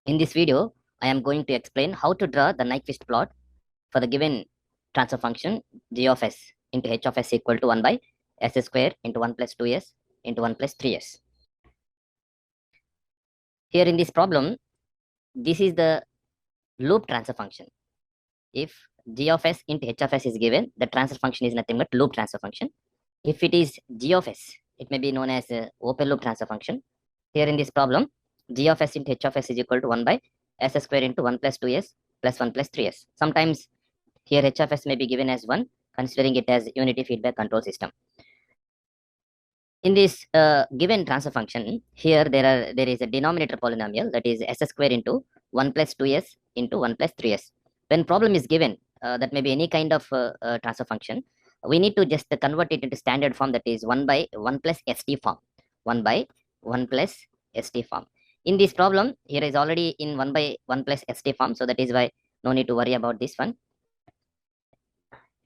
In this video, I am going to explain how to draw the Nyquist plot for the given transfer function g of s into h of s equal to 1 by s square into 1 plus 2s into 1 plus 3s. Here in this problem, this is the loop transfer function. If g of s into h of s is given, the transfer function is nothing but loop transfer function. If it is g of s, it may be known as open loop transfer function. Here in this problem, g of s into h of s is equal to 1 by s square into 1 plus 2s plus 1 plus 3s. Sometimes here h of s may be given as 1, considering it as unity feedback control system. In this given transfer function, here there is a denominator polynomial, that is s square into 1 plus 2s into 1 plus 3s. When problem is given, that may be any kind of transfer function, we need to just convert it into standard form, that is 1 by 1 plus st form. 1 by 1 plus st form. In this problem, here is already in 1 by 1 plus st form, so that is why no need to worry about this one.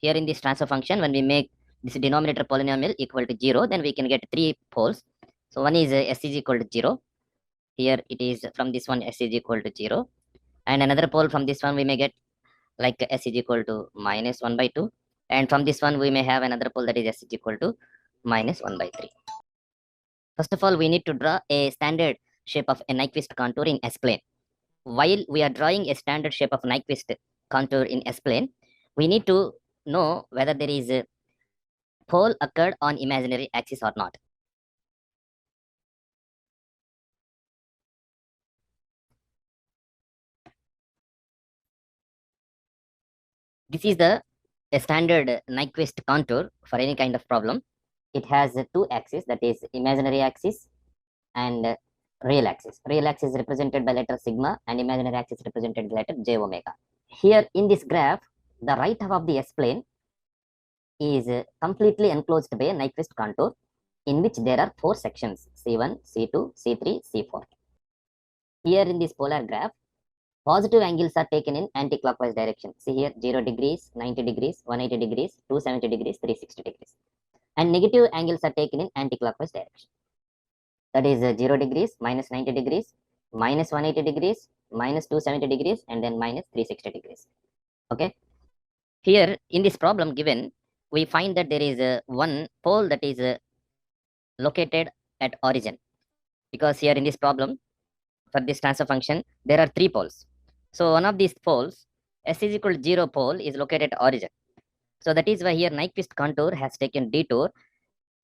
Here in this transfer function, when we make this denominator polynomial equal to 0, then we can get three poles. So one is s is equal to 0. Here it is from this one s is equal to 0. And another pole from this one we may get like s is equal to minus 1 by 2. And from this one we may have another pole, that is s is equal to minus 1 by 3. First of all, we need to draw a standard shape of a Nyquist contour in S-plane. While we are drawing a standard shape of Nyquist contour in S-plane, we need to know whether there is a pole occurred on imaginary axis or not. This is the a standard Nyquist contour for any kind of problem. It has two axes, that is imaginary axis and real axis. Real axis is represented by letter sigma and imaginary axis represented by letter j omega. Here in this graph, the right half of the S-plane is completely enclosed by a Nyquist contour in which there are four sections, C1, C2, C3, C4. Here in this polar graph, positive angles are taken in anti-clockwise direction. See here, 0 degrees, 90 degrees, 180 degrees, 270 degrees, 360 degrees. And negative angles are taken in anti-clockwise direction. That is 0 degrees, minus 90 degrees, minus 180 degrees, minus 270 degrees, and then minus 360 degrees. Okay. Here in this problem given, we find that there is one pole that is located at origin. Because here in this problem, for this transfer function, there are three poles. So one of these poles, s is equal to 0 pole, is located at origin. So that is why here Nyquist contour has taken detour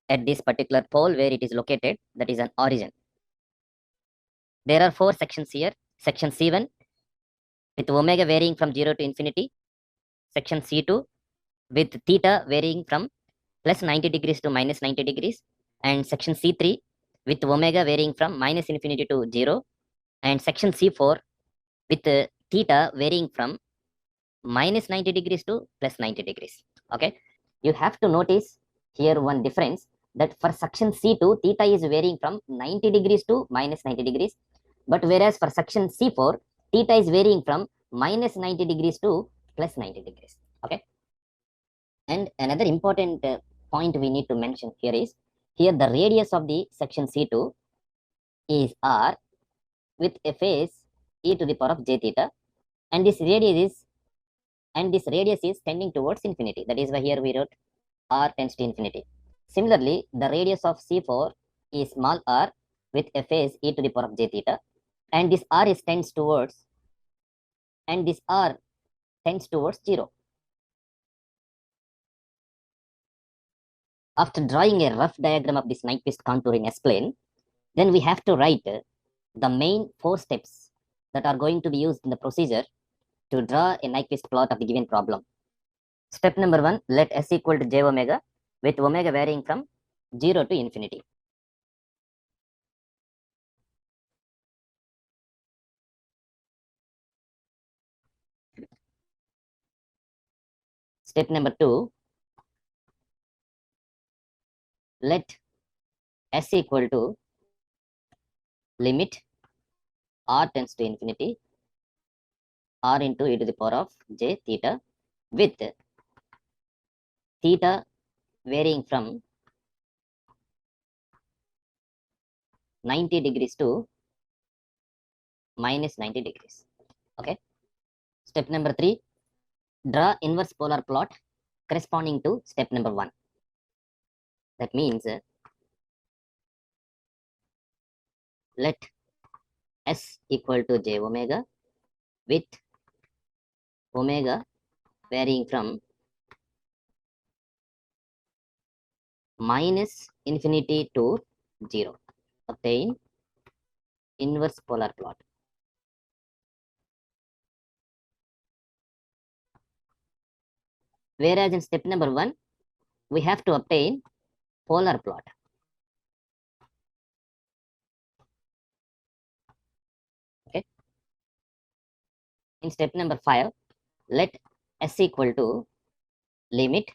at this particular pole where it is located, that is an origin. There are four sections here. Section C1 with omega varying from 0 to infinity. Section C2 with theta varying from plus 90 degrees to minus 90 degrees. And section C3 with omega varying from minus infinity to 0. And section C4 with theta varying from minus 90 degrees to plus 90 degrees. Okay. You have to notice here one difference, that for section C2, theta is varying from 90 degrees to minus 90 degrees. But whereas for section C4, theta is varying from minus 90 degrees to plus 90 degrees. Okay. And another important point we need to mention here is, here the radius of the section C2 is r with a phase e to the power of j theta, and this radius is tending towards infinity. That is why here we wrote r tends to infinity. Similarly, the radius of C4 is small r with a phase e to the power of j theta, and this r tends towards 0. After drawing a rough diagram of this Nyquist contour in S-plane, then we have to write the main four steps that are going to be used in the procedure to draw a Nyquist plot of the given problem. Step number 1, let s equal to j omega with omega varying from 0 to infinity. Step number 2, let s equal to limit r tends to infinity r into e to the power of j theta with theta varying from 90 degrees to minus 90 degrees. Okay. Step number 3, draw inverse polar plot corresponding to step number 1. That means let S equal to j omega with omega varying from minus infinity to 0. Obtain inverse polar plot. Whereas in step number 1, we have to obtain polar plot. Okay. In step number 5, let S equal to limit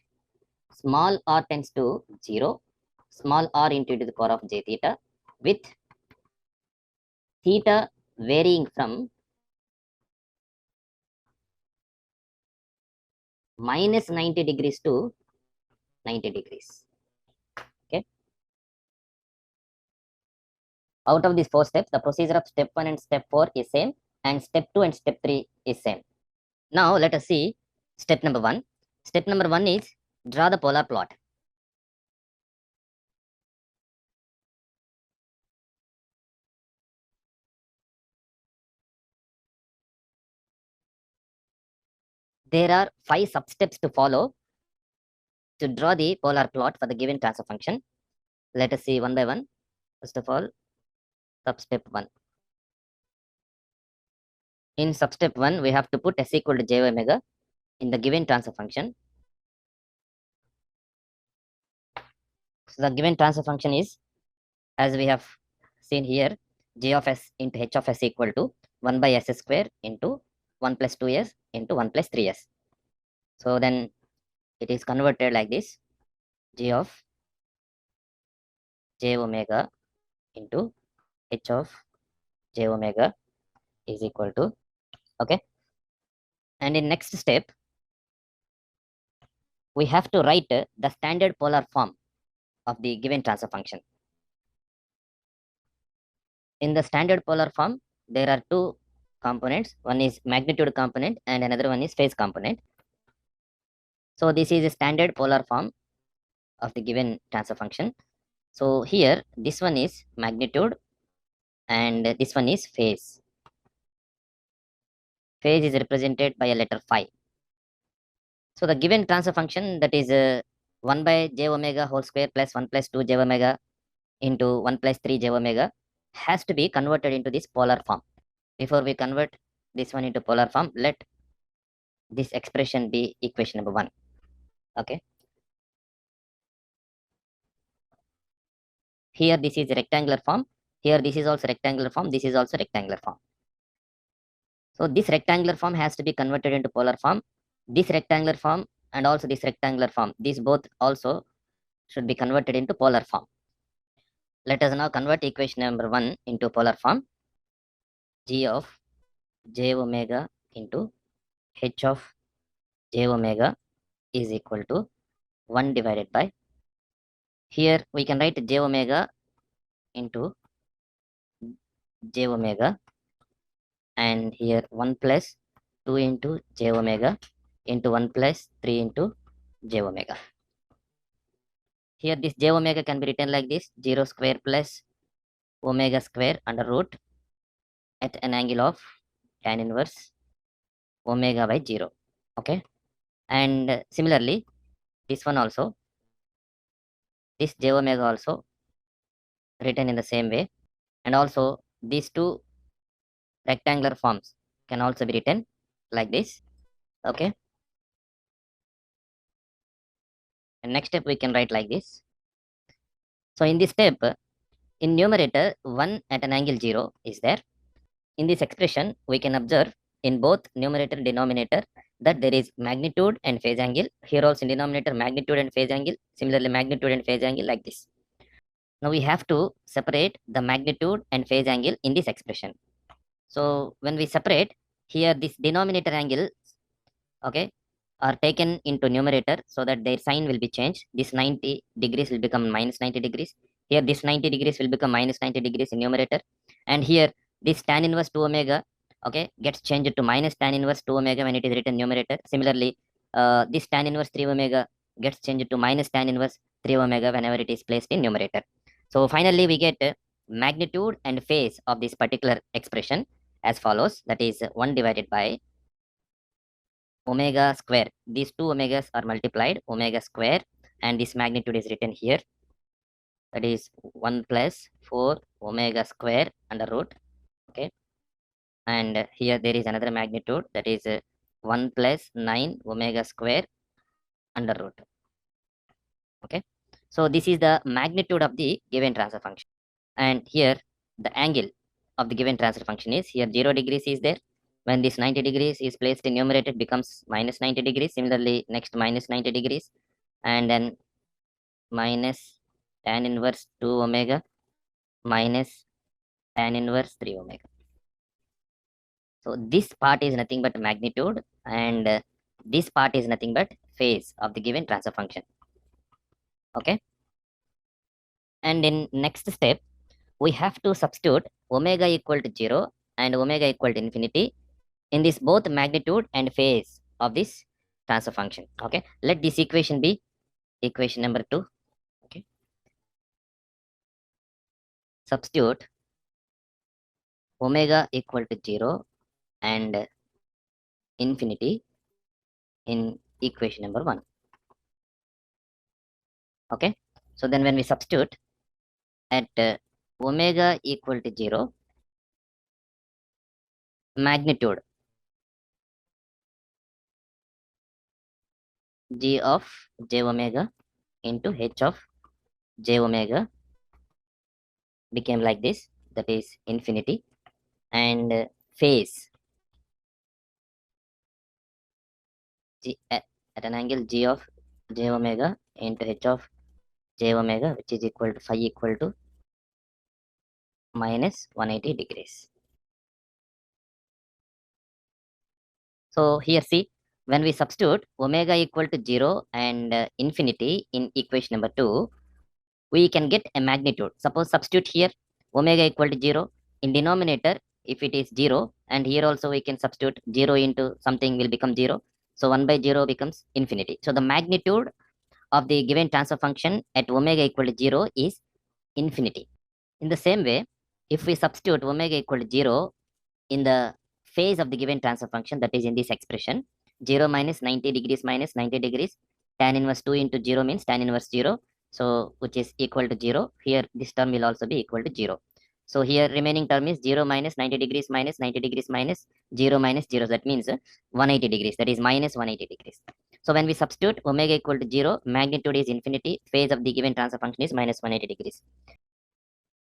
small r tends to 0, small r into the power of j theta with theta varying from minus 90 degrees to 90 degrees. Okay. Out of these 4 steps, the procedure of step 1 and step 4 is same, and step 2 and step 3 is same. Now let us see step number 1. Step number 1 is draw the polar plot. There are 5 sub-steps to follow to draw the polar plot for the given transfer function. Let us see one by one. First of all, sub-step 1. In sub-step 1, we have to put S equal to j omega in the given transfer function. So the given transfer function is, as we have seen here, j of s into h of s equal to 1 by s square into 1 plus 2s into 1 plus 3s. So then it is converted like this: g of j omega into h of j omega is equal to, okay. And in next step, we have to write the standard polar form of the given transfer function. In the standard polar form, there are 2 components. One is magnitude component and another one is phase component. So this is a standard polar form of the given transfer function. So here, this one is magnitude and this one is phase. Phase is represented by a letter phi. So the given transfer function, that is 1 by j omega whole square plus 1 plus 2 j omega into 1 plus 3 j omega has to be converted into this polar form. Before we convert this one into polar form, let this expression be equation number 1. Okay. Here this is rectangular form. Here this is also rectangular form. This is also rectangular form. So this rectangular form has to be converted into polar form. This rectangular form and also this rectangular form, these both also should be converted into polar form. Let us now convert equation number 1 into polar form. G of j omega into h of j omega is equal to 1 divided by, here we can write j omega into j omega, and here 1 plus 2 into j omega into 1 plus 3 into j omega. Here this j omega can be written like this: 0 square plus omega square under root at an angle of tan inverse omega by 0. Okay. And similarly, this one also, this j omega also written in the same way, and also these 2 rectangular forms can also be written like this. Okay. And next step we can write like this. So in this step, in numerator 1 at an angle 0 is there. In this expression, we can observe in both numerator and denominator that there is magnitude and phase angle. Here also in denominator, magnitude and phase angle. Similarly, magnitude and phase angle like this. Now we have to separate the magnitude and phase angle in this expression. So when we separate, here this denominator angle, okay, are taken into numerator so that their sign will be changed. This 90 degrees will become minus 90 degrees. Here this 90 degrees will become minus 90 degrees in numerator. And here this tan inverse 2 omega, okay, gets changed to minus tan inverse 2 omega when it is written numerator. Similarly, this tan inverse 3 omega gets changed to minus tan inverse 3 omega whenever it is placed in numerator. So finally, we get magnitude and phase of this particular expression as follows. That is 1 divided by omega square. These two omegas are multiplied, omega square, and this magnitude is written here. That is 1 plus 4 omega square under root. Okay. And here there is another magnitude, that is 1 plus 9 omega square under root. Okay. So this is the magnitude of the given transfer function. And here the angle of the given transfer function is, here 0 degrees is there. When this 90 degrees is placed in numerator, it becomes minus 90 degrees. Similarly, next minus 90 degrees, and then minus tan inverse 2 omega minus tan inverse 3 omega. So this part is nothing but magnitude, and this part is nothing but phase of the given transfer function. Okay. And in next step, we have to substitute omega equal to 0 and omega equal to infinity in this both magnitude and phase of this transfer function. Okay. Let this equation be equation number 2. Okay. Substitute omega equal to 0 and infinity in equation number 1. Okay. So then when we substitute at omega equal to 0, magnitude g of j omega into h of j omega became like this, that is infinity, and phase g at an angle g of j omega into h of j omega, which is equal to phi equal to minus 180 degrees. So here see, when we substitute omega equal to 0 and infinity in equation number 2, we can get a magnitude. Suppose substitute here omega equal to 0 in denominator, if it is 0, and here also we can substitute 0 into something will become 0. So 1 by 0 becomes infinity. So the magnitude of the given transfer function at omega equal to 0 is infinity. In the same way, if we substitute omega equal to 0 in the phase of the given transfer function, that is in this expression, 0 minus 90 degrees minus 90 degrees, tan inverse 2 into 0 means tan inverse 0, so which is equal to 0. Here this term will also be equal to 0. So here remaining term is 0 minus 90 degrees minus 90 degrees minus 0 minus 0, that means 180 degrees, that is minus 180 degrees. So when we substitute omega equal to 0, magnitude is infinity, phase of the given transfer function is minus 180 degrees.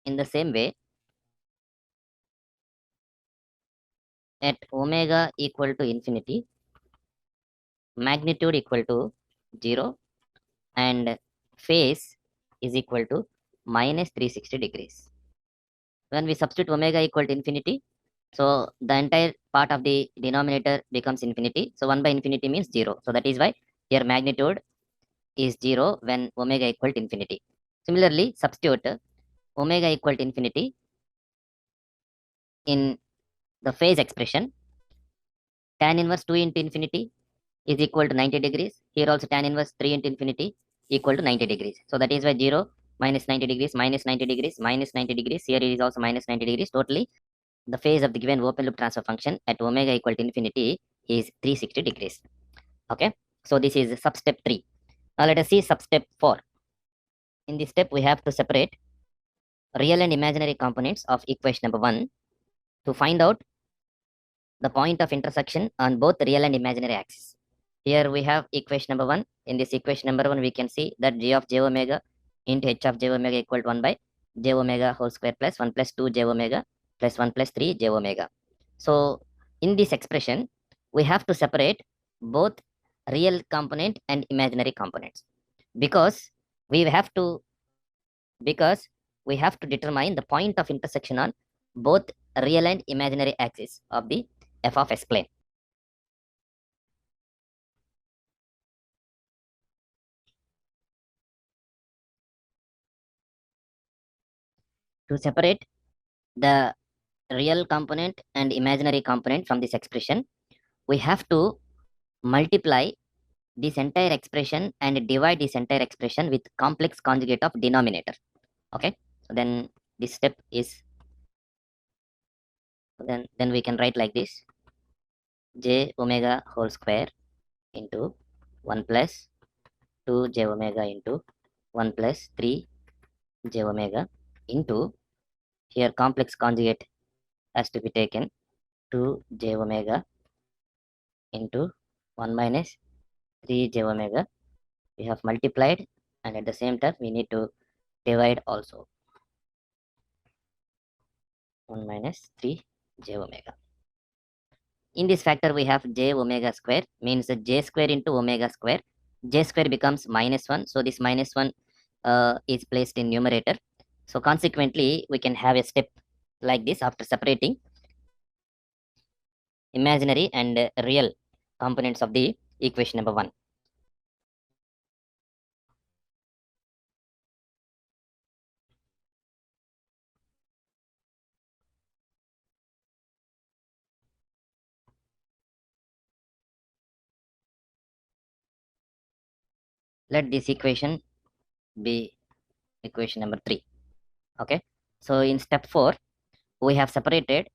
In the same way, at omega equal to infinity, magnitude equal to 0 and phase is equal to minus 360 degrees. When we substitute omega equal to infinity, so the entire part of the denominator becomes infinity. So 1 by infinity means 0. So that is why here magnitude is 0 when omega equal to infinity. Similarly, substitute omega equal to infinity in the phase expression, tan inverse 2 into infinity is equal to 90 degrees. Here also tan inverse 3 into infinity equal to 90 degrees. So that is why 0 minus 90 degrees minus 90 degrees minus 90 degrees. Here it is also minus 90 degrees. Totally, the phase of the given open loop transfer function at omega equal to infinity is 360 degrees. Okay. So this is substep 3. Now let us see substep 4. In this step, we have to separate real and imaginary components of equation number 1 to find out the point of intersection on both real and imaginary axes. Here we have equation number 1. In this equation number 1, we can see that g of j omega into h of j omega equal to 1 by j omega whole square plus 1 plus 2 j omega plus 1 plus 3 j omega. So in this expression, we have to separate both real component and imaginary components, because we have to determine the point of intersection on both real and imaginary axis of the f of s plane. To separate the real component and imaginary component from this expression, we have to multiply this entire expression and divide this entire expression with complex conjugate of denominator. Okay, so then this step is, then we can write like this: j omega whole square into 1 plus 2 j omega into 1 plus 3 j omega into, here complex conjugate has to be taken, 2 j omega into 1 minus 3 j omega. We have multiplied, and at the same time we need to divide also. 1 minus 3 j omega. In this factor we have j omega square, means j square into omega square. J square becomes minus 1, so this minus 1 is placed in numerator. So consequently we can have a step like this after separating imaginary and real components of the equation number 1. Let this equation be equation number 3. Okay, so in step 4 we have separated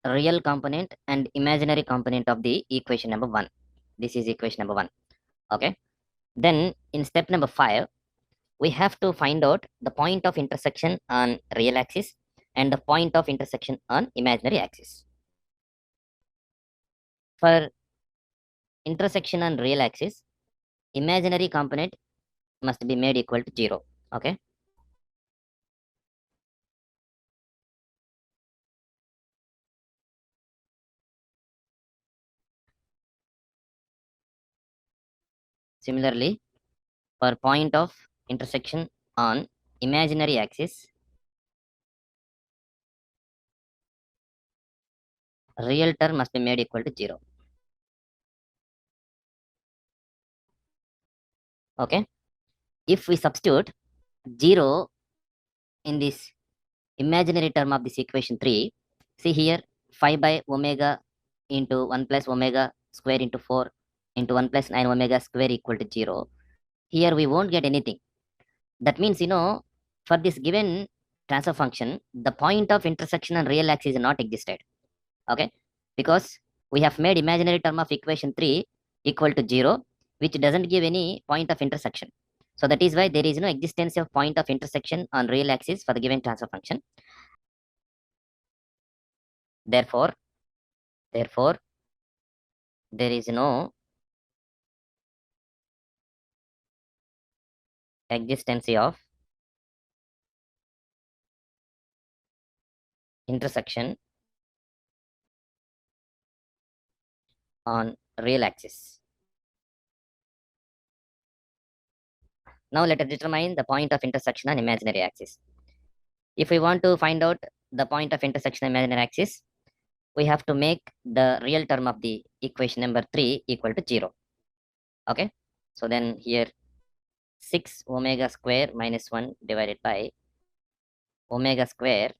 real component and imaginary component of the equation number 1. This is equation number 1. Okay, then in step number 5 we have to find out the point of intersection on real axis and the point of intersection on imaginary axis. For intersection on real axis, imaginary component must be made equal to 0. Okay, similarly for point of intersection on imaginary axis, real term must be made equal to 0. Okay, if we substitute 0 in this imaginary term of this equation 3, see here 5 by omega into 1 plus omega square into 4 into 1 plus 9 omega square equal to 0. Here we won't get anything. That means, for this given transfer function, the point of intersection on real axis is not existed. Okay, because we have made imaginary term of equation 3 equal to 0, which doesn't give any point of intersection. So that is why there is no existence of point of intersection on real axis for the given transfer function. Therefore, there is no existence of intersection on real axis. Now let us determine the point of intersection on imaginary axis. If we want to find out the point of intersection on imaginary axis, we have to make the real term of the equation number 3 equal to 0. Okay, so then here 6 omega square minus 1 divided by omega square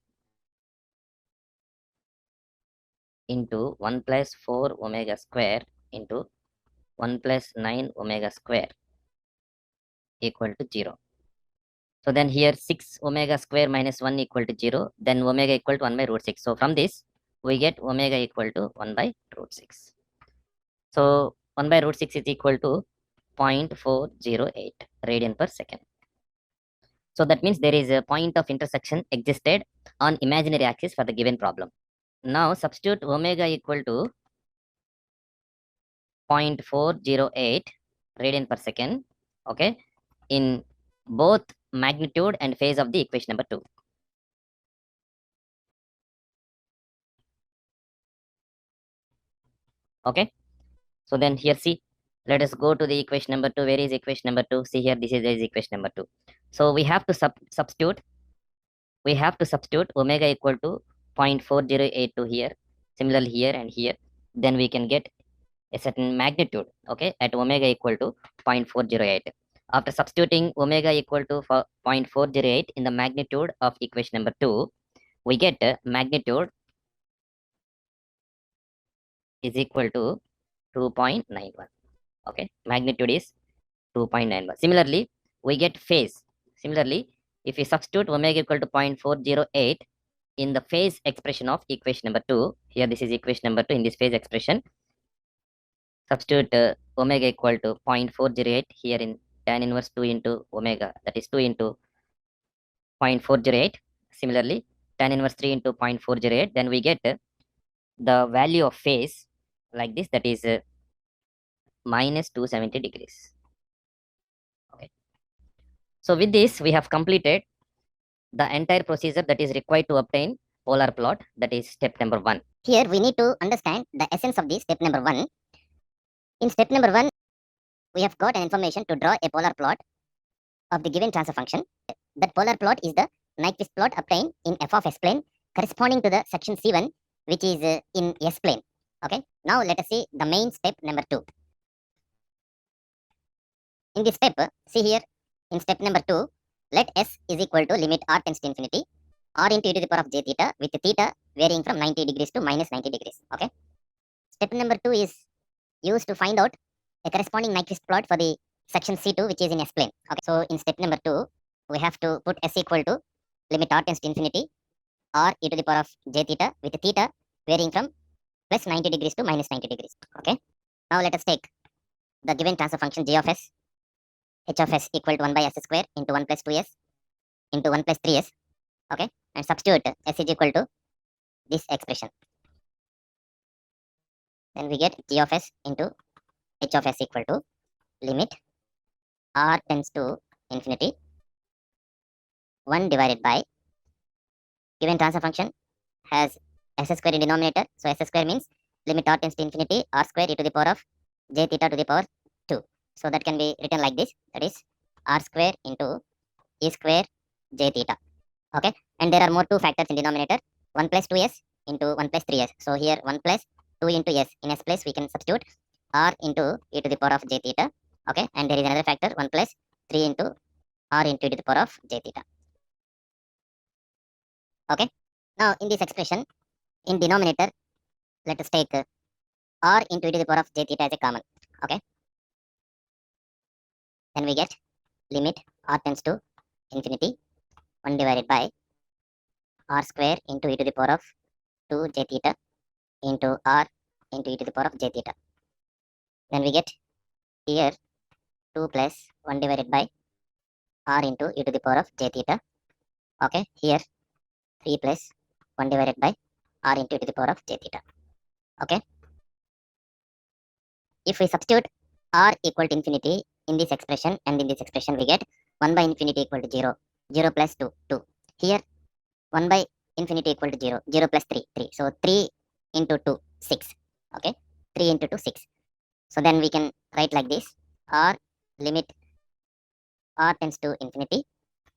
into 1 plus 4 omega square into 1 plus 9 omega square equal to 0. So then here 6 omega square minus 1 equal to 0, then omega equal to 1 by root 6. So from this we get omega equal to 1 by root 6. So 1 by root 6 is equal to 0.408 radian per second. So that means there is a point of intersection existed on imaginary axis for the given problem. Now substitute omega equal to 0.408 radian per second, okay, in both magnitude and phase of the equation number 2. Okay, so then here see, let us go to the equation number 2. Where is equation number 2? See here, this is equation number 2. So we have to substitute omega equal to 0.4082 here, similarly here and here. Then we can get a certain magnitude, okay, at omega equal to 0.408. After substituting omega equal to 0.408 in the magnitude of equation number 2, we get magnitude is equal to 2.91. Okay, magnitude is 2.91. Similarly, we get phase. Similarly, if we substitute omega equal to 0.408 in the phase expression of equation number 2, here this is equation number 2, in this phase expression, substitute omega equal to 0.408 here in tan inverse 2 into omega, that is 2 into 0.408. Similarly, tan inverse 3 into 0.408, then we get the value of phase like this, that is minus 270 degrees. Okay. So with this, we have completed the entire procedure that is required to obtain polar plot, that is step number 1. Here we need to understand the essence of the step number 1. In step number 1, we have got an information to draw a polar plot of the given transfer function. That polar plot is the Nyquist plot obtained in f of s plane corresponding to the section C1, which is in s plane. Okay. Now let us see the main step number 2. In this step, see here, in step number 2, let s is equal to limit r tends to infinity r into e to the power of j theta with theta varying from 90 degrees to minus 90 degrees. Okay. Step number 2 is used to find out a corresponding Nyquist plot for the section C2, which is in S plane. Okay. So in step number 2, we have to put s equal to limit r tends to infinity r e to the power of j theta with theta varying from plus 90 degrees to minus 90 degrees. Okay. Now let us take the given transfer function g of s, h of s equal to 1 by s square into 1 plus 2s into 1 plus 3s. Okay. And substitute s is equal to this expression. Then we get g of s into h of s equal to limit r tends to infinity 1 divided by given transfer function has s square in denominator. So s square means limit r tends to infinity r square e to the power of j theta to the power 2. So that can be written like this, that is r square into e square j theta. Okay. And there are more two factors in denominator, 1 plus 2s into 1 plus 3s. So here 1 plus 2 into s, in s place we can substitute r into e to the power of j theta. Okay. And there is another factor, 1 plus 3 into r into e to the power of j theta. Okay. Now in this expression, in denominator, let us take r into e to the power of j theta as a common. Okay. Then we get limit r tends to infinity 1 divided by r square into e to the power of 2 j theta into r into e to the power of j theta. Then we get here 2 plus 1 divided by r into e to the power of j theta. Okay. Here 3 plus 1 divided by r into e to the power of j theta. Okay. If we substitute r equal to infinity in this expression and in this expression, we get 1 by infinity equal to 0, 0 plus 2, 2. Here 1 by infinity equal to 0, 0 plus 3, 3. So 3 into 2, 6. Okay. 3 into 2, 6. So then we can write like this, r limit r tends to infinity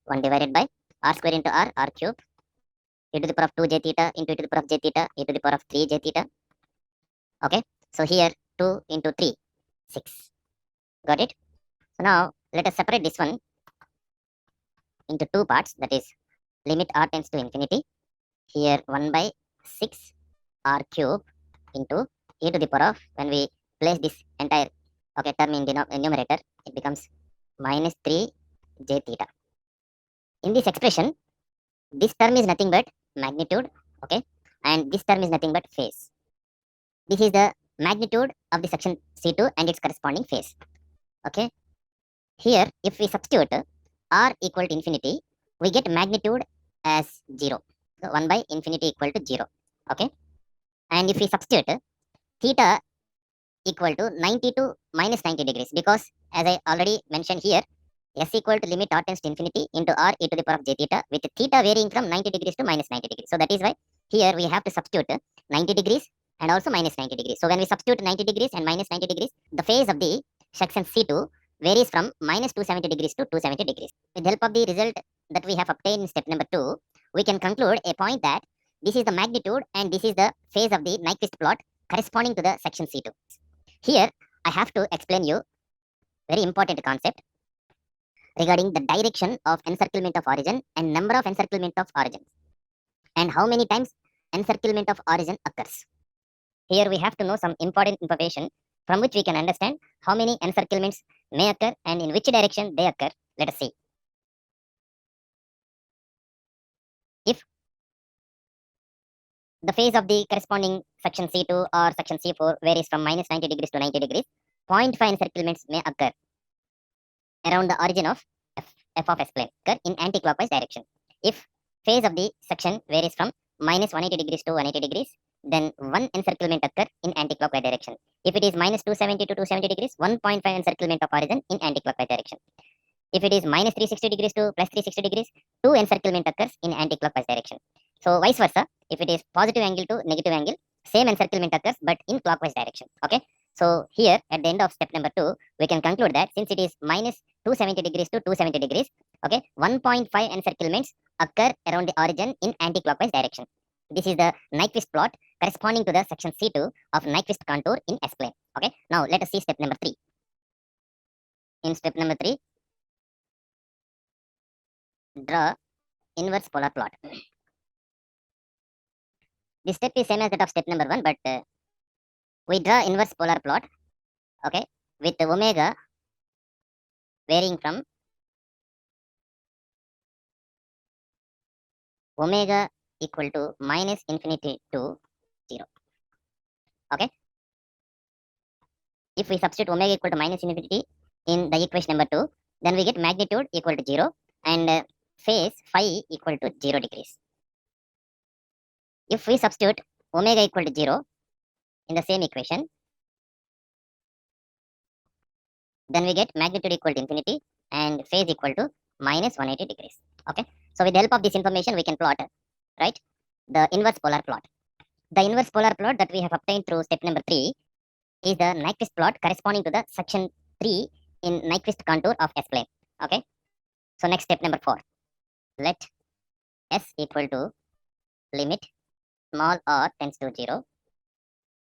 1 divided by r square into r cube e to the power of 2 j theta into e to the power of j theta e to the power of 3 j theta. Okay. So here 2 into 3, 6. Got it? So now let us separate this one into two parts, that is limit r tends to infinity. Here 1 by 6 r cube into e to the power of, when we place this entire term in numerator, it becomes minus 3 j theta. In this expression, this term is nothing but magnitude. Okay. And this term is nothing but phase. This is the magnitude of the section C2 and its corresponding phase. Okay. Here, if we substitute r equal to infinity, we get magnitude as 0. So 1 by infinity equal to 0. Okay. And if we substitute theta equal to 90 to minus 90 degrees, because as I already mentioned here, s equal to limit r tends to infinity into r e to the power of j theta with theta varying from 90 degrees to minus 90 degrees. So that is why here we have to substitute 90 degrees and also minus 90 degrees. So when we substitute 90 degrees and minus 90 degrees, the phase of the section C2 varies from minus 270 degrees to 270 degrees. With the help of the result that we have obtained in step number 2, we can conclude a point that this is the magnitude and this is the phase of the Nyquist plot corresponding to the section C2. Here, I have to explain you very important concept regarding the direction of encirclement of origin and number of encirclement of origins. and how many times encirclement of origin occurs. Here we have to know some important information from which we can understand how many encirclements may occur and in which direction they occur. Let us see. If the phase of the corresponding section C2 or section C4 varies from minus 90 degrees to 90 degrees, 0.5 encirclements may occur around the origin of f of s plane occur in anti-clockwise direction. If phase of the section varies from minus 180 degrees to 180 degrees, then one encirclement occur in anti-clockwise direction. If it is minus 270 to 270 degrees, 1.5 encirclement of origin in anti-clockwise direction. If it is minus 360 degrees to plus 360 degrees, 2 encirclement occurs in anti-clockwise direction. So vice versa, if it is positive angle to negative angle, same encirclement occurs but in clockwise direction. Okay. So here at the end of step number 2, we can conclude that since it is minus 270 degrees to 270 degrees, okay, 1.5 encirclements occur around the origin in anti-clockwise direction. This is the Nyquist plot corresponding to the section C2 of Nyquist contour in S-plane. Okay. Now let us see step number 3. In step number 3, draw inverse polar plot. This step is same as that of step number 1, but we draw inverse polar plot, okay, with omega varying from omega equal to minus infinity to 0. Okay. If we substitute omega equal to minus infinity in the equation number 2, then we get magnitude equal to 0 and phase phi equal to 0 degrees. If we substitute omega equal to 0 in the same equation, then we get magnitude equal to infinity and phase equal to minus 180 degrees. Okay. So with the help of this information, we can plot, right, the inverse polar plot. The inverse polar plot that we have obtained through step number 3 is the Nyquist plot corresponding to the section 3 in Nyquist contour of S-plane. Okay. So next step number 4. Let S equal to limit small r tends to 0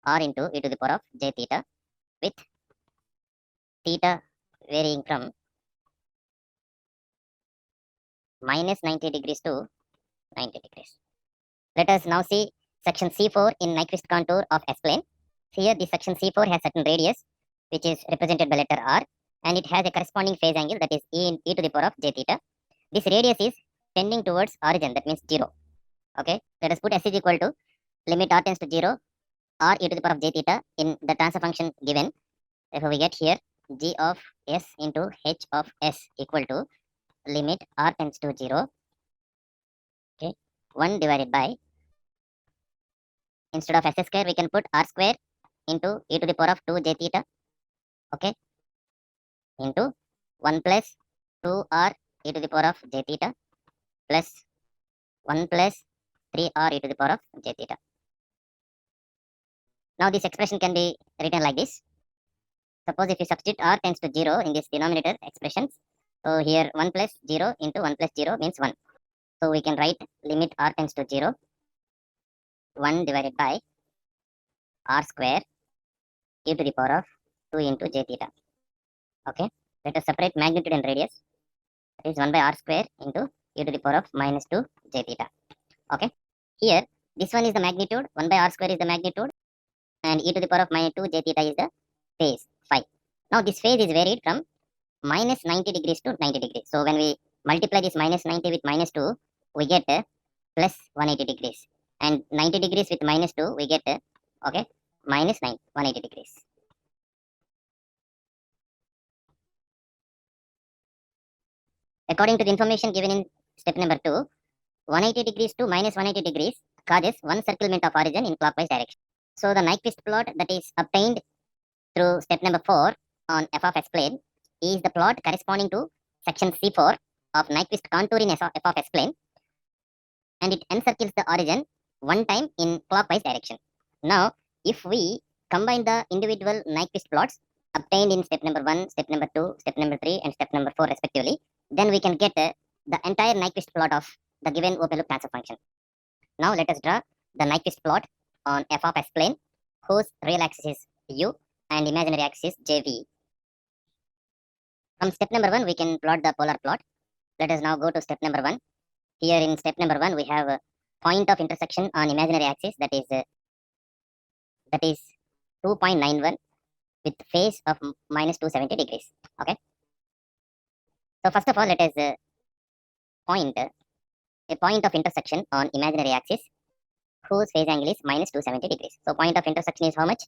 r into e to the power of j theta with theta varying from minus 90 degrees to 90 degrees. Let us now see section C4 in Nyquist contour of S-plane. Here the section C4 has certain radius which is represented by letter r and it has a corresponding phase angle that is e to the power of j theta. This radius is tending towards origin, that means 0. Okay. Let us put S is equal to limit r tends to 0 r e to the power of j theta in the transfer function given. Therefore we get here g of s into h of s equal to limit r tends to 0, okay, 1 divided by, instead of s square we can put r square into e to the power of 2 j theta, okay, into 1 plus 2r e to the power of j theta plus 1 plus 3r e to the power of j theta. Now this expression can be written like this. Suppose if you substitute r tends to 0 in this denominator expressions, so here 1 plus 0 into 1 plus 0 means 1. So we can write limit r tends to 0, 1 divided by r square e to the power of 2 into j theta. Okay. Let us separate magnitude and radius. That is 1 by r square into e to the power of minus 2 j theta. Okay. Here this one is the magnitude, 1 by r square is the magnitude and e to the power of minus 2 j theta is the phase phi. Now this phase is varied from minus 90 degrees to 90 degrees. So when we multiply this minus 90 with minus 2, we get plus 180 degrees. And 90 degrees with minus 2, we get okay, minus 180 degrees. According to the information given in step number 2, 180 degrees to minus 180 degrees causes one circlement of origin in clockwise direction. So the Nyquist plot that is obtained through step number 4 on f of s plane is the plot corresponding to section C4 of Nyquist contour in f of s plane, and it encircles the origin one time in clockwise direction. Now, if we combine the individual Nyquist plots obtained in step number 1, step number 2, step number 3, and step number 4 respectively, then we can get the entire Nyquist plot of the given open loop transfer function. Now let us draw the Nyquist plot on f of s plane whose real axis is u and imaginary axis jv. From step number 1 we can plot the polar plot. Let us now go to step number 1. Here in step number 1 we have point of intersection on imaginary axis, that is 2.91 with phase of minus 270 degrees. Okay. So first of all, let us point a point of intersection on imaginary axis whose phase angle is minus 270 degrees. So point of intersection is how much?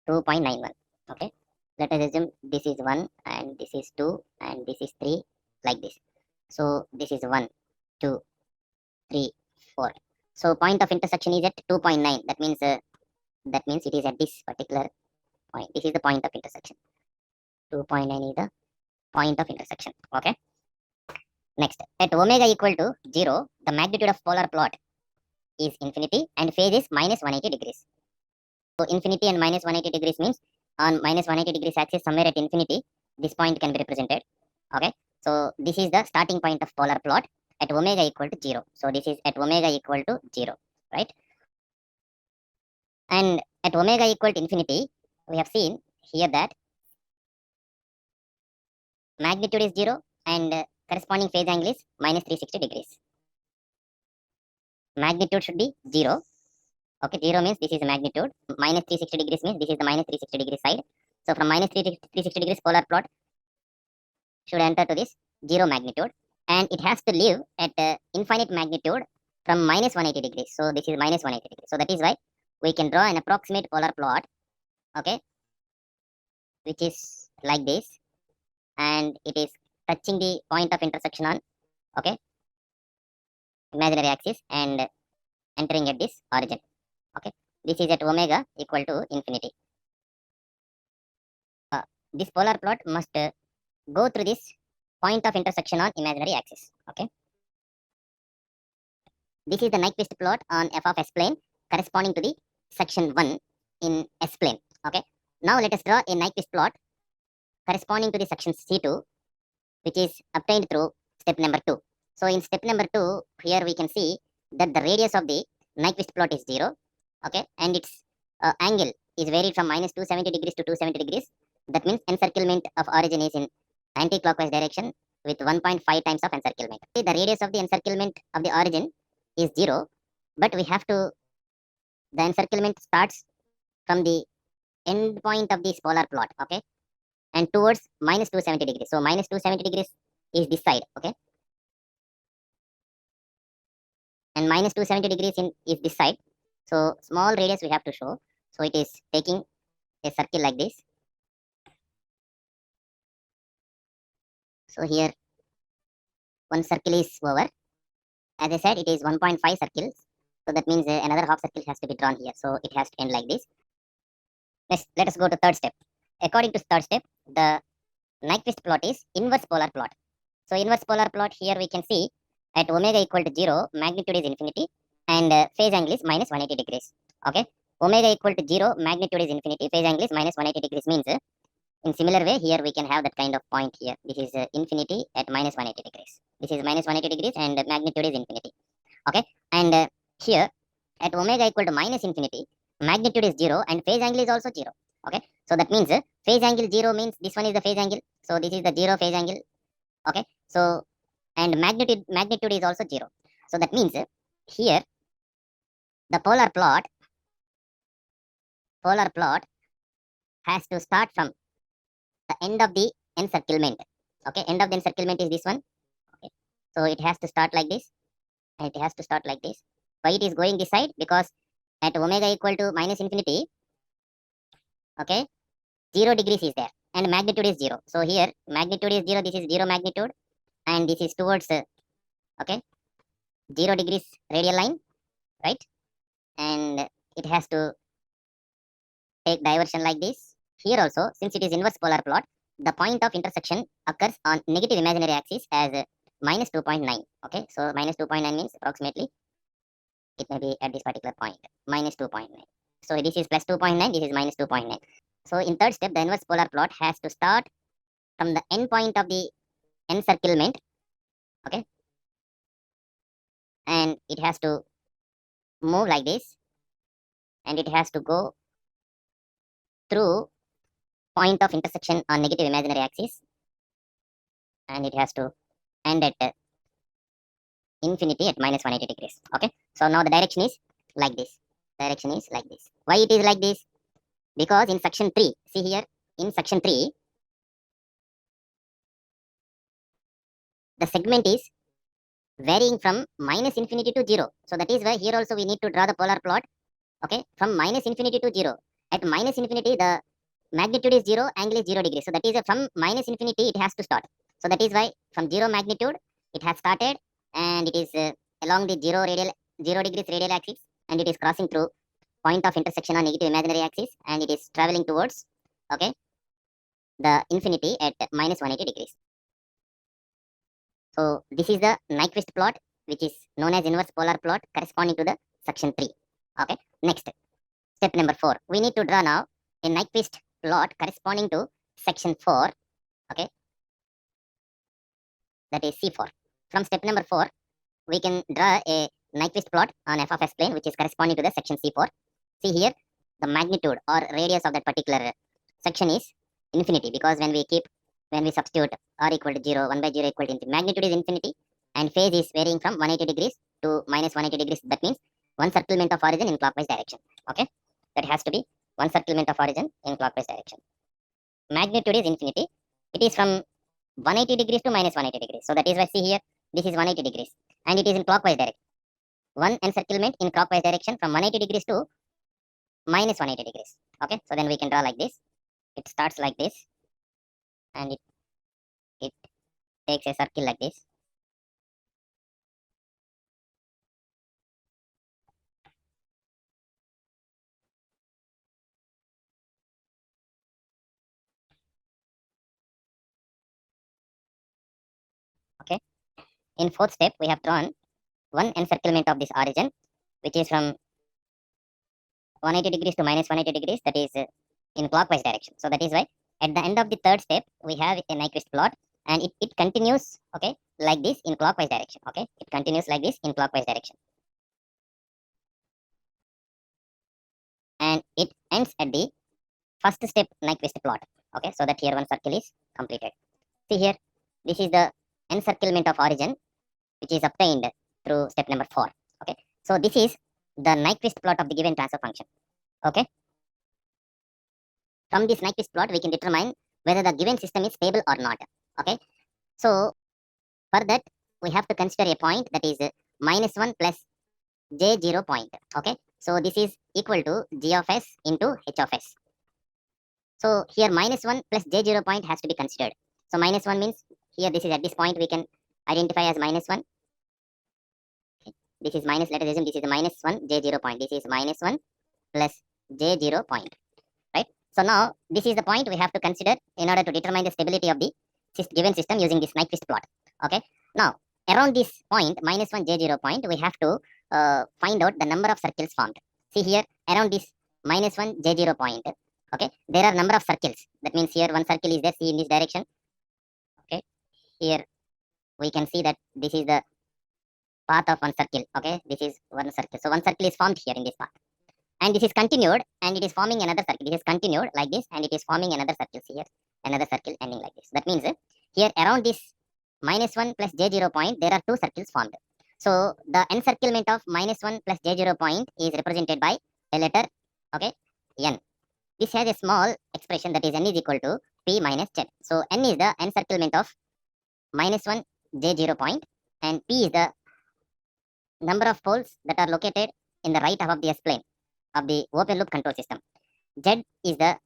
2.91. Okay. Let us assume this is 1 and this is 2 and this is 3, like this. So this is 1, 2, 3, 4. So point of intersection is at 2.9. That means it is at this particular point. This is the point of intersection. 2.9 is the point of intersection. Okay. Next, at omega equal to 0, the magnitude of polar plot is infinity and phase is minus 180 degrees. So infinity and minus 180 degrees means on minus 180 degrees axis somewhere at infinity, this point can be represented. Okay. So this is the starting point of polar plot at omega equal to 0. So this is at omega equal to 0, right? And at omega equal to infinity, we have seen here that magnitude is 0 and corresponding phase angle is minus 360 degrees. Magnitude should be 0. Okay, 0 means this is a magnitude. Minus 360 degrees means this is the minus 360 degree side. So from minus 360 degrees polar plot should enter to this 0 magnitude. And it has to live at infinite magnitude from minus 180 degrees. So this is minus 180 degrees. So that is why we can draw an approximate polar plot, okay, which is like this. And it is touching the point of intersection on, okay, imaginary axis and entering at this origin. Okay, this is at omega equal to infinity. This polar plot must go through this point of intersection on imaginary axis. Okay, this is the Nyquist plot on f of s plane corresponding to the section 1 in s plane. Okay, now let us draw a Nyquist plot corresponding to the section C2, which is obtained through step number 2. So in step number 2, here we can see that the radius of the Nyquist plot is 0, okay, and its angle is varied from minus 270 degrees to 270 degrees. That means encirclement of origin is in anti-clockwise direction with 1.5 times of encirclement. The radius of the encirclement of the origin is 0, but we have to, the encirclement starts from the end point of this polar plot, okay, and towards minus 270 degrees. So minus 270 degrees is this side, okay, and minus 270 degrees is this side. So small radius we have to show. So it is taking a circle like this. So here one circle is over. As I said, it is 1.5 circles. So that means another half circle has to be drawn here. So it has to end like this. Let us go to third step. According to third step, the Nyquist plot is inverse polar plot. So inverse polar plot, here we can see at omega equal to 0, magnitude is infinity and phase angle is minus 180 degrees. Okay, omega equal to 0, magnitude is infinity, phase angle is minus 180 degrees means in similar way here we can have that kind of point here. This is infinity at minus 180 degrees. This is minus 180 degrees and magnitude is infinity. Okay, and here at omega equal to minus infinity, magnitude is 0 and phase angle is also 0. Okay, so that means phase angle 0 means this one is the phase angle. So this is the 0 phase angle. Okay, so and magnitude is also 0. So that means here the polar plot has to start from the end of the encirclement. Okay, end of the encirclement is this one. Okay, so it has to start like this and it has to start like this. Why it is going this side? Because at omega equal to minus infinity, okay, 0 degrees is there and magnitude is 0. So here magnitude is 0, this is 0 magnitude and this is towards okay, 0 degrees radial line, right? And it has to take diversion like this. Here also, since it is inverse polar plot, the point of intersection occurs on negative imaginary axis as minus 2.9. Okay, so minus 2.9 means approximately it may be at this particular point, minus 2.9. So this is plus 2.9, this is minus 2.9. So in third step, the inverse polar plot has to start from the end point of the encirclement, okay, and it has to move like this and it has to go through point of intersection on negative imaginary axis and it has to end at infinity at minus 180 degrees. Okay, So now the direction is like this. Direction is like this. Why it is like this? Because in section 3, see here, in section 3, the segment is varying from minus infinity to 0. So that is why here also we need to draw the polar plot, okay, from minus infinity to 0. At minus infinity, the magnitude is 0, angle is 0 degrees. So that is from minus infinity, it has to start. So that is why from 0 magnitude, it has started, and it is along the 0 degrees radial axis, and it is crossing through point of intersection on negative imaginary axis, and it is traveling towards, okay, the infinity at minus 180 degrees. So this is the Nyquist plot, which is known as inverse polar plot corresponding to the section 3. Okay. Next, step number 4. We need to draw now a Nyquist plot corresponding to section 4. Okay. That is C4. From step number 4, we can draw a Nyquist plot on f of s plane, which is corresponding to the section C4. See here, the magnitude or radius of that particular section is infinity, because when we substitute r equal to 0, 1 by 0 equal to infinity, magnitude is infinity, and phase is varying from 180 degrees to minus 180 degrees. That means one circlement of origin in clockwise direction. Okay, that has to be one circlement of origin in clockwise direction. Magnitude is infinity. It is from 180 degrees to minus 180 degrees. So that is why, see here, this is 180 degrees, and it is in clockwise direction. One encirclement in clockwise direction from 180 degrees to minus 180 degrees. Okay, so then we can draw like this. It starts like this, and it takes a circle like this. Okay. In fourth step, we have drawn one encirclement of this origin, which is from 180 degrees to minus 180 degrees. That is in clockwise direction. So that is why at the end of the third step, we have a Nyquist plot, and it continues, okay, like this in clockwise direction. Okay, it continues like this in clockwise direction, and it ends at the first step Nyquist plot. Okay, so that here one circle is completed. See here, this is the encirclement of origin, which is obtained through step number 4. Okay, so this is the Nyquist plot of the given transfer function. Okay, from this Nyquist plot, we can determine whether the given system is stable or not. Okay, so for that, we have to consider a point that is minus 1 plus j0 point. Okay, so this is equal to g of s into h of s. So here minus 1 plus j0 point has to be considered. So minus 1 means here this is at this point we can identify as minus 1. Okay. This is minus, let us assume this is minus 1 j0 point. This is minus 1 plus j0 point. Right. So now this is the point we have to consider in order to determine the stability of the given system using this Nyquist plot. Okay. Now around this point minus 1 j0 point, we have to find out the number of circles formed. See here, around this minus 1 j0 point, okay, there are number of circles. That means here one circle is there, see in this direction. Okay, here we can see that this is the path of one circle. Okay, this is one circle. So one circle is formed here in this path, and this is continued, and it is forming another circle. This is continued like this, and it is forming another circle. See here, another circle ending like this. That means here around this minus 1 plus j0 point, there are two circles formed. So the encirclement of minus 1 plus j0 point is represented by a letter, okay, n. This has a small expression that is n is equal to p minus z. So n is the encirclement of minus 1 j0 point, and p is the number of poles that are located in the right half of the S-plane of the open loop control system. Z is the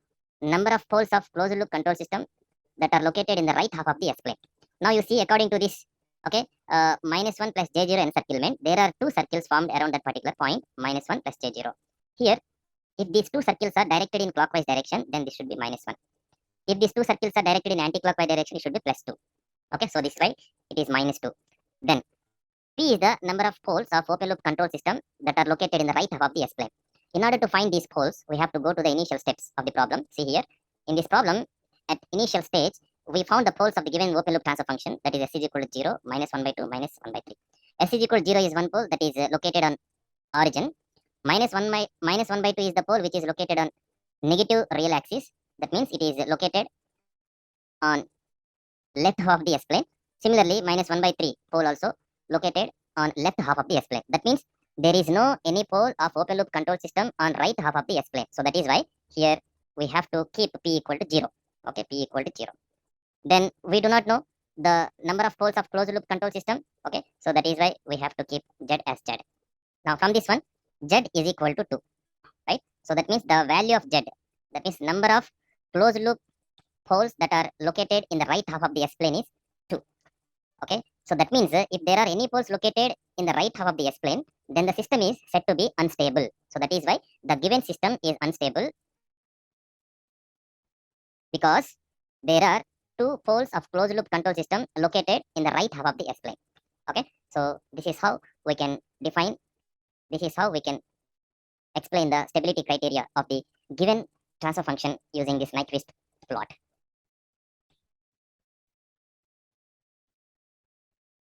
number of poles of closed loop control system that are located in the right half of the S-plane. Now you see, according to this, okay, minus 1 plus j0 encirclement, there are two circles formed around that particular point, minus 1 plus j0. Here, if these two circles are directed in clockwise direction, then this should be minus 1. If these two circles are directed in anti-clockwise direction, it should be plus 2. Okay, so this is why it is minus 2. Then P is the number of poles of open loop control system that are located in the right half of the S-plane. In order to find these poles, we have to go to the initial steps of the problem. See here, in this problem, at initial stage, we found the poles of the given open loop transfer function, that is s is equal to 0, minus 1 by 2, minus 1 by 3. S is equal to 0 is one pole that is located on origin. Minus 1 by 2 is the pole which is located on negative real axis. That means it is located on left half of the S-plane. Similarly, minus 1 by 3 pole also located on left half of the S-plane. That means there is no any pole of open loop control system on right half of the S-plane. So that is why here we have to keep P equal to 0. Okay, P equal to 0. Then we do not know the number of poles of closed loop control system. Okay, so that is why we have to keep Z as Z. Now from this one, Z is equal to 2, right? So that means the value of Z, that means number of closed loop poles that are located in the right half of the S-plane is 2. Okay, so that means if there are any poles located in the right half of the S-plane, then the system is said to be unstable. So that is why the given system is unstable, because there are two poles of closed loop control system located in the right half of the S-plane. Okay, so this is how we can define, this is how we can explain the stability criteria of the given transfer function using this Nyquist plot.